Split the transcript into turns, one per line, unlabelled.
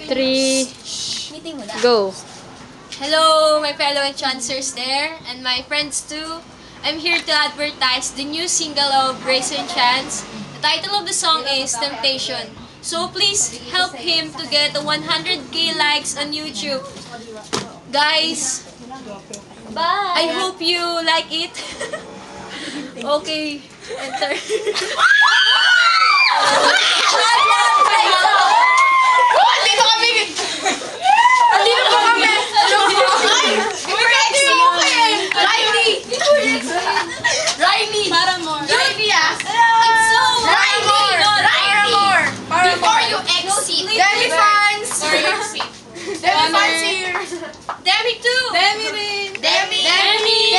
3, go.
Hello, my fellow enchancers there, and my friends too. I'm here to advertise the new single of Bracer Enchants. The title of the song is Temptation. So please help him to get 100k likes on YouTube. Guys, bye! I hope you like it. Okay, enter.
Demi too!
Demi rin!
Demi!
Demi!